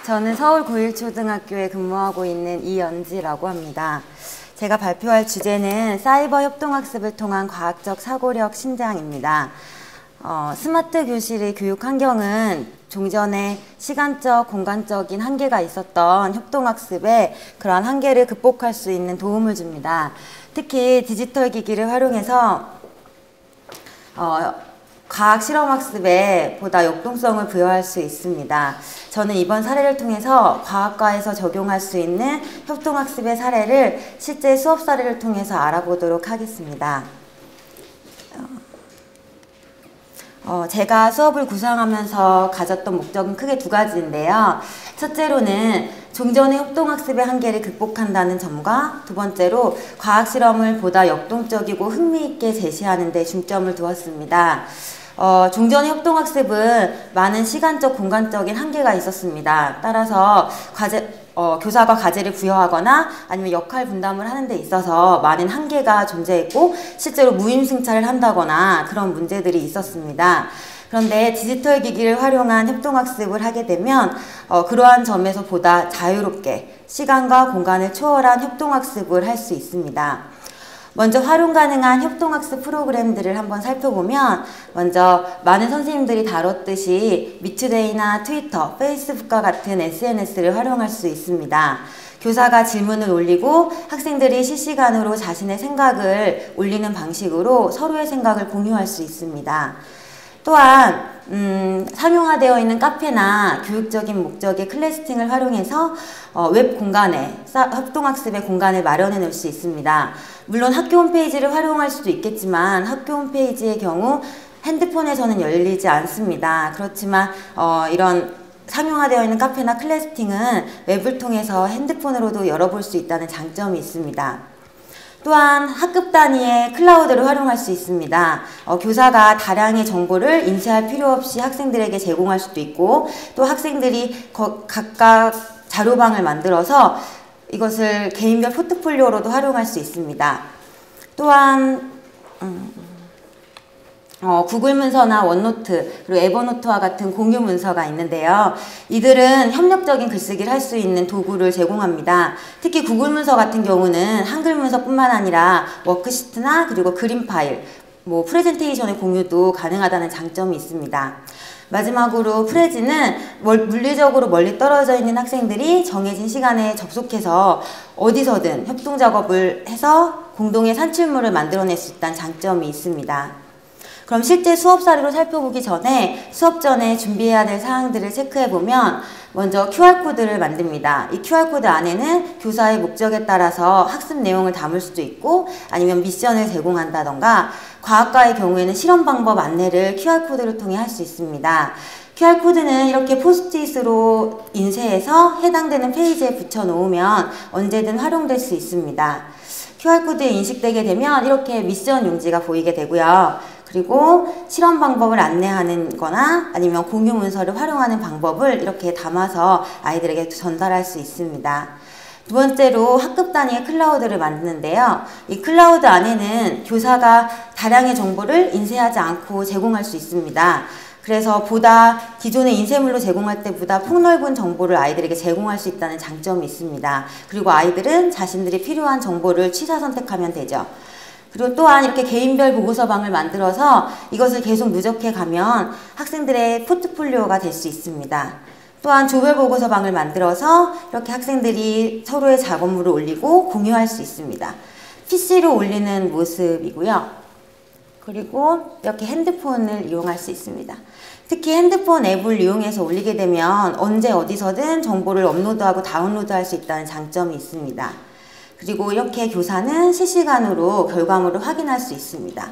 저는 서울 고일초등학교에 근무하고 있는 이연지라고 합니다. 제가 발표할 주제는 사이버 협동학습을 통한 과학적 사고력 신장입니다. 스마트 교실의 교육 환경은 종전에 시간적, 공간적인 한계가 있었던 협동학습에 그러한 한계를 극복할 수 있는 도움을 줍니다. 특히 디지털 기기를 활용해서 과학 실험학습에 보다 역동성을 부여할 수 있습니다. 저는 이번 사례를 통해서 과학과에서 적용할 수 있는 협동학습의 사례를 실제 수업 사례를 통해서 알아보도록 하겠습니다. 제가 수업을 구상하면서 가졌던 목적은 크게 두 가지인데요. 첫째로는 종전의 협동학습의 한계를 극복한다는 점과 두 번째로 과학실험을 보다 역동적이고 흥미있게 제시하는 데 중점을 두었습니다. 종전의 협동학습은 많은 시간적, 공간적인 한계가 있었습니다. 따라서 교사가 과제를 부여하거나 아니면 역할 분담을 하는 데 있어서 많은 한계가 존재했고 실제로 무임승차를 한다거나 그런 문제들이 있었습니다. 그런데 디지털 기기를 활용한 협동학습을 하게 되면 그러한 점에서 보다 자유롭게 시간과 공간을 초월한 협동학습을 할 수 있습니다. 먼저 활용 가능한 협동학습 프로그램들을 한번 살펴보면 먼저 많은 선생님들이 다뤘듯이 미투데이나 트위터, 페이스북과 같은 SNS를 활용할 수 있습니다. 교사가 질문을 올리고 학생들이 실시간으로 자신의 생각을 올리는 방식으로 서로의 생각을 공유할 수 있습니다. 또한 상용화되어 있는 카페나 교육적인 목적의 클래스팅을 활용해서 웹 공간에 협동학습의 공간을 마련해 놓을 수 있습니다. 물론 학교 홈페이지를 활용할 수도 있겠지만 학교 홈페이지의 경우 핸드폰에서는 열리지 않습니다. 그렇지만 이런 상용화되어 있는 카페나 클래스팅은 웹을 통해서 핸드폰으로도 열어볼 수 있다는 장점이 있습니다. 또한 학급 단위의 클라우드를 활용할 수 있습니다. 교사가 다량의 정보를 인쇄할 필요 없이 학생들에게 제공할 수도 있고 또 학생들이 각각 자료방을 만들어서 이것을 개인별 포트폴리오로도 활용할 수 있습니다. 또한 구글 문서나 원노트 그리고 에버노트와 같은 공유 문서가 있는데요. 이들은 협력적인 글쓰기를 할 수 있는 도구를 제공합니다. 특히 구글 문서 같은 경우는 한글 문서뿐만 아니라 워크시트나 그리고 그림 파일, 프레젠테이션의 공유도 가능하다는 장점이 있습니다. 마지막으로 프레지는 물리적으로 멀리 떨어져 있는 학생들이 정해진 시간에 접속해서 어디서든 협동 작업을 해서 공동의 산출물을 만들어낼 수 있다는 장점이 있습니다. 그럼 실제 수업 사례로 살펴보기 전에 수업 전에 준비해야 될 사항들을 체크해보면 먼저 QR코드를 만듭니다. 이 QR코드 안에는 교사의 목적에 따라서 학습 내용을 담을 수도 있고 아니면 미션을 제공한다던가 과학과의 경우에는 실험 방법 안내를 QR코드를 통해 할 수 있습니다. QR코드는 이렇게 포스트잇으로 인쇄해서 해당되는 페이지에 붙여 놓으면 언제든 활용될 수 있습니다. QR코드에 인식되게 되면 이렇게 미션 용지가 보이게 되고요. 그리고 실험 방법을 안내하는 거나 아니면 공유 문서를 활용하는 방법을 이렇게 담아서 아이들에게 전달할 수 있습니다. 두 번째로 학급 단위의 클라우드를 만드는데요. 이 클라우드 안에는 교사가 다량의 정보를 인쇄하지 않고 제공할 수 있습니다. 그래서 보다 기존의 인쇄물로 제공할 때보다 폭넓은 정보를 아이들에게 제공할 수 있다는 장점이 있습니다. 그리고 아이들은 자신들이 필요한 정보를 취사 선택하면 되죠. 그리고 또한 이렇게 개인별 보고서방을 만들어서 이것을 계속 누적해 가면 학생들의 포트폴리오가 될 수 있습니다. 또한 조별 보고서방을 만들어서 이렇게 학생들이 서로의 작업물을 올리고 공유할 수 있습니다. PC로 올리는 모습이고요. 그리고 이렇게 핸드폰을 이용할 수 있습니다. 특히 핸드폰 앱을 이용해서 올리게 되면 언제 어디서든 정보를 업로드하고 다운로드할 수 있다는 장점이 있습니다. 그리고 이렇게 교사는 실시간으로 결과물을 확인할 수 있습니다.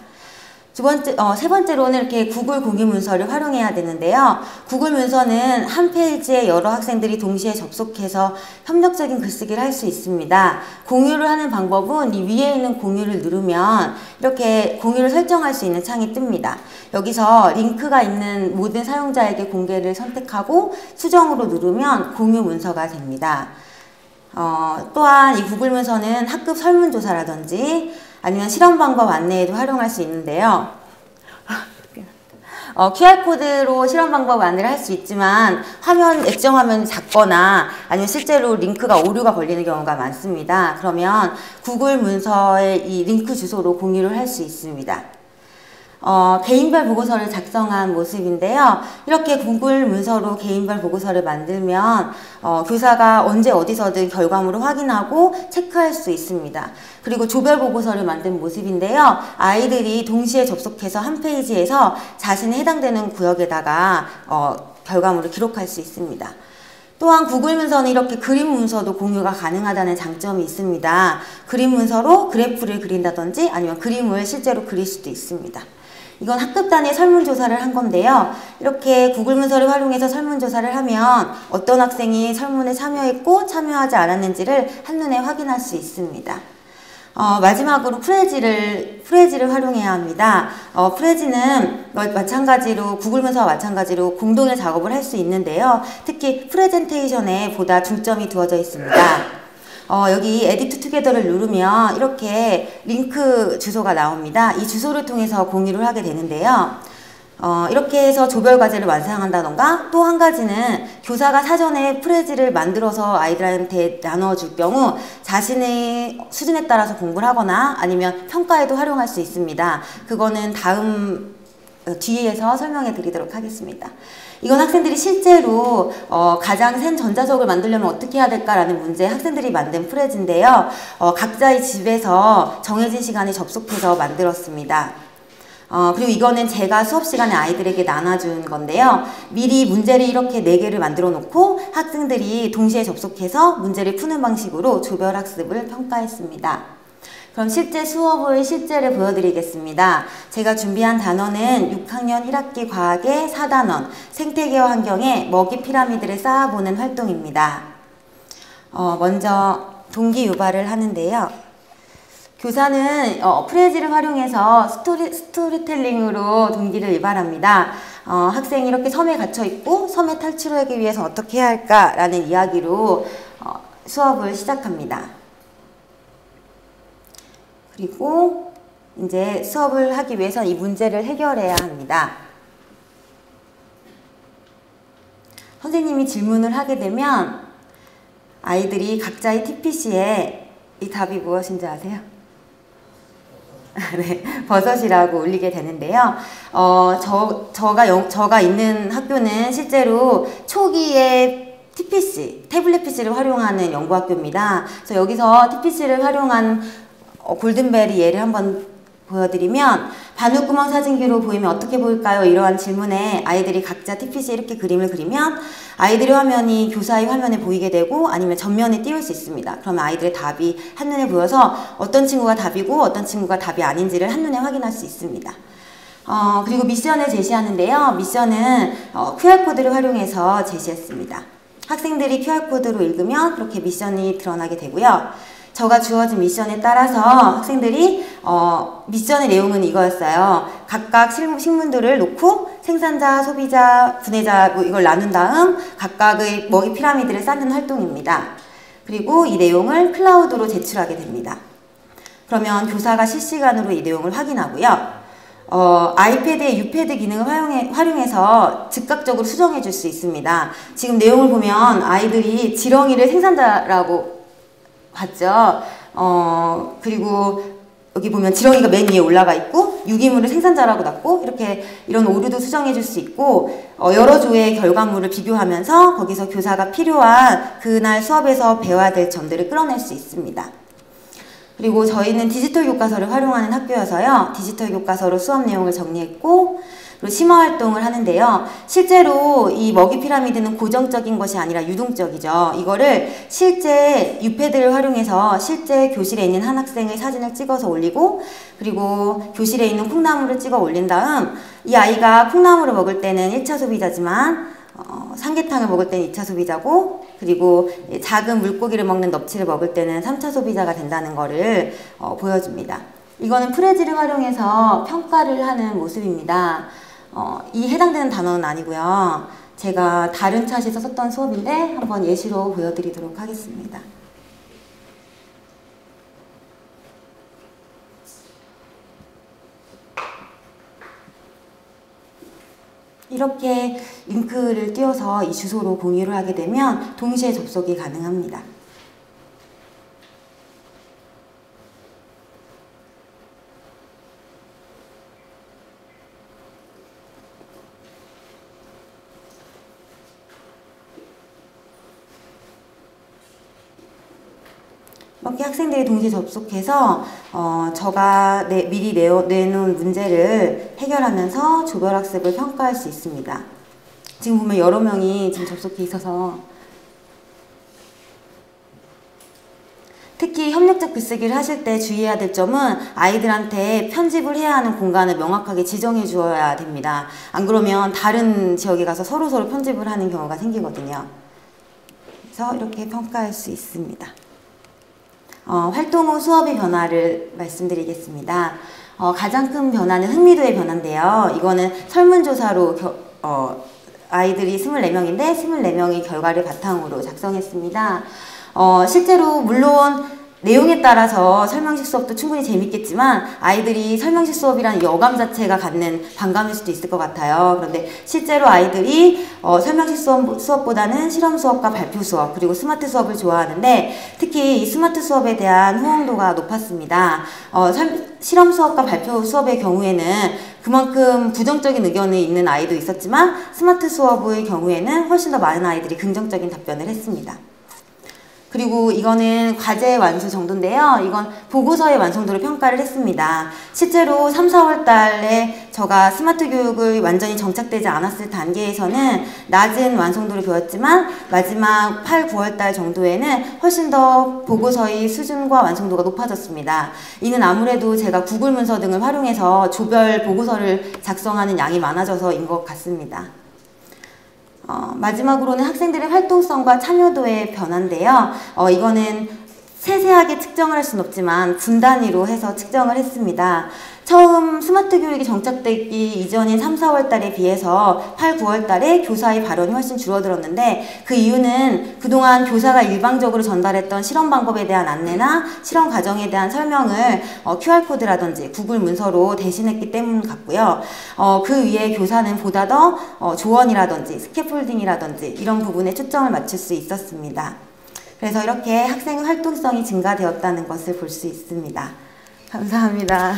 세 번째로는 이렇게 구글 공유 문서를 활용해야 되는데요. 구글 문서는 한 페이지에 여러 학생들이 동시에 접속해서 협력적인 글쓰기를 할 수 있습니다. 공유를 하는 방법은 이 위에 있는 공유를 누르면 이렇게 공유를 설정할 수 있는 창이 뜹니다. 여기서 링크가 있는 모든 사용자에게 공개를 선택하고 수정으로 누르면 공유 문서가 됩니다. 또한 이 구글 문서는 학급 설문조사라든지 아니면 실험 방법 안내에도 활용할 수 있는데요. QR코드로 실험 방법 안내를 할 수 있지만 액정 화면이 작거나 아니면 실제로 링크가 오류가 걸리는 경우가 많습니다. 그러면 구글 문서의 이 링크 주소로 공유를 할 수 있습니다. 개인별 보고서를 작성한 모습인데요. 이렇게 구글 문서로 개인별 보고서를 만들면 교사가 언제 어디서든 결과물을 확인하고 체크할 수 있습니다. 그리고 조별 보고서를 만든 모습인데요. 아이들이 동시에 접속해서 한 페이지에서 자신이 해당되는 구역에다가 결과물을 기록할 수 있습니다. 또한 구글 문서는 이렇게 그림 문서도 공유가 가능하다는 장점이 있습니다. 그림 문서로 그래프를 그린다든지 아니면 그림을 실제로 그릴 수도 있습니다. 이건 학급 단위 설문조사를 한 건데요. 이렇게 구글 문서를 활용해서 설문조사를 하면 어떤 학생이 설문에 참여했고 참여하지 않았는지를 한눈에 확인할 수 있습니다. 마지막으로 프레지를 활용해야 합니다. 프레지는 마찬가지로 구글 문서와 마찬가지로 공동의 작업을 할 수 있는데요. 특히 프레젠테이션에 보다 중점이 두어져 있습니다. 여기 에디트 투게더를 누르면 이렇게 링크 주소가 나옵니다. 이 주소를 통해서 공유를 하게 되는데요. 이렇게 해서 조별 과제를 완성한다던가 또 한 가지는 교사가 사전에 프레지를 만들어서 아이들한테 나눠줄 경우 자신의 수준에 따라서 공부를 하거나 아니면 평가에도 활용할 수 있습니다. 그거는 다음 뒤에서 설명해 드리도록 하겠습니다. 이건 학생들이 실제로 가장 센 전자석을 만들려면 어떻게 해야 될까라는 문제 학생들이 만든 프레지인데요. 각자의 집에서 정해진 시간에 접속해서 만들었습니다. 그리고 이거는 제가 수업 시간에 아이들에게 나눠준 건데요. 미리 문제를 이렇게 4개를 만들어 놓고 학생들이 동시에 접속해서 문제를 푸는 방식으로 조별 학습을 평가했습니다. 그럼 실제 수업의 실제를 보여드리겠습니다. 제가 준비한 단원은 6학년 1학기 과학의 4단원 생태계와 환경에 먹이 피라미드를 쌓아보는 활동입니다. 먼저 동기 유발을 하는데요. 교사는 프레지를 활용해서 스토리텔링으로 동기를 유발합니다. 학생이 이렇게 섬에 갇혀 있고 섬에 탈출하기 위해서 어떻게 해야 할까라는 이야기로 수업을 시작합니다. 그리고 이제 수업을 하기 위해서 이 문제를 해결해야 합니다. 선생님이 질문을 하게 되면 아이들이 각자의 TPC에 이 답이 무엇인지 아세요? 네, 버섯이라고 올리게 되는데요. 저가 있는 학교는 실제로 초기에 TPC, 태블릿 PC를 활용하는 연구학교입니다. 그래서 여기서 TPC를 활용한 골든벨이 예를 한번 보여드리면 바늘구멍 사진기로 보이면 어떻게 보일까요? 이러한 질문에 아이들이 각자 TPC에 이렇게 그림을 그리면 아이들의 화면이 교사의 화면에 보이게 되고 아니면 전면에 띄울 수 있습니다. 그러면 아이들의 답이 한눈에 보여서 어떤 친구가 답이고 어떤 친구가 답이 아닌지를 한눈에 확인할 수 있습니다. 그리고 미션을 제시하는데요. 미션은 QR코드를 활용해서 제시했습니다. 학생들이 QR코드로 읽으면 그렇게 미션이 드러나게 되고요. 저가 주어진 미션에 따라서 학생들이 미션의 내용은 이거였어요. 각각 식물들을 놓고 생산자, 소비자, 분해자 이걸 나눈 다음 각각의 먹이 피라미드를 쌓는 활동입니다. 그리고 이 내용을 클라우드로 제출하게 됩니다. 그러면 교사가 실시간으로 이 내용을 확인하고요. 아이패드의 유패드 기능을 활용해서 즉각적으로 수정해 줄 수 있습니다. 지금 내용을 보면 아이들이 지렁이를 생산자라고 봤죠. 그리고 여기 보면 지렁이가 맨 위에 올라가 있고 유기물을 생산자라고 놨고 이런 오류도 수정해 줄 수 있고 여러 조의 결과물을 비교하면서 거기서 교사가 필요한 그날 수업에서 배워야 될 점들을 끌어낼 수 있습니다. 그리고 저희는 디지털 교과서를 활용하는 학교여서요. 디지털 교과서로 수업 내용을 정리했고 그리고 심화 활동을 하는데요. 실제로 이 먹이 피라미드는 고정적인 것이 아니라 유동적이죠. 이거를 실제 유패드를 활용해서 실제 교실에 있는 한 학생의 사진을 찍어서 올리고 그리고 교실에 있는 콩나물을 찍어 올린 다음 이 아이가 콩나물을 먹을 때는 1차 소비자지만 삼계탕을 먹을 때는 2차 소비자고 그리고 작은 물고기를 먹는 넙치를 먹을 때는 3차 소비자가 된다는 것을 보여줍니다. 이거는 프레지를 활용해서 평가를 하는 모습입니다. 이 해당되는 단어는 아니고요. 제가 다른 차시에서 썼던 수업인데 한번 예시로 보여드리도록 하겠습니다. 이렇게 링크를 띄워서 이 주소로 공유를 하게 되면 동시에 접속이 가능합니다. 이렇게 학생들이 동시에 접속해서 제가 미리 내놓은 문제를 해결하면서 조별학습을 평가할 수 있습니다. 지금 보면 여러 명이 지금 접속해 있어서 특히 협력적 글쓰기를 하실 때 주의해야 될 점은 아이들한테 편집을 해야 하는 공간을 명확하게 지정해 주어야 됩니다. 안 그러면 다른 지역에 가서 서로 편집을 하는 경우가 생기거든요. 그래서 이렇게 평가할 수 있습니다. 활동 후 수업의 변화를 말씀드리겠습니다. 가장 큰 변화는 흥미도의 변화인데요. 이거는 설문조사로 아이들이 24명인데 24명의 결과를 바탕으로 작성했습니다. 실제로 물론 내용에 따라서 설명식 수업도 충분히 재밌겠지만 아이들이 설명식 수업이라는 여감 자체가 갖는 반감일 수도 있을 것 같아요. 그런데 실제로 아이들이 설명식 수업보다는 실험 수업과 발표 수업 그리고 스마트 수업을 좋아하는데 특히 이 스마트 수업에 대한 호응도가 높았습니다. 실험 수업과 발표 수업의 경우에는 그만큼 부정적인 의견이 있는 아이도 있었지만 스마트 수업의 경우에는 훨씬 더 많은 아이들이 긍정적인 답변을 했습니다. 그리고 이거는 과제 완수 정도인데요. 이건 보고서의 완성도를 평가를 했습니다. 실제로 3, 4월 달에 제가 스마트 교육을 완전히 정착되지 않았을 단계에서는 낮은 완성도를 보였지만 마지막 8, 9월 달 정도에는 훨씬 더 보고서의 수준과 완성도가 높아졌습니다. 이는 아무래도 제가 구글 문서 등을 활용해서 조별 보고서를 작성하는 양이 많아져서인 것 같습니다. 마지막으로는 학생들의 활동성과 참여도의 변화인데요. 이거는 세세하게 측정을 할 수는 없지만 분 단위로 해서 측정을 했습니다. 처음 스마트 교육이 정착되기 이전인 3, 4월 달에 비해서 8, 9월 달에 교사의 발언이 훨씬 줄어들었는데 그 이유는 그동안 교사가 일방적으로 전달했던 실험 방법에 대한 안내나 실험 과정에 대한 설명을 QR코드라든지 구글 문서로 대신했기 때문 같고요. 그 위에 교사는 보다 더 조언이라든지 스캐폴딩이라든지 이런 부분에 초점을 맞출 수 있었습니다. 그래서 이렇게 학생의 활동성이 증가되었다는 것을 볼 수 있습니다. 감사합니다.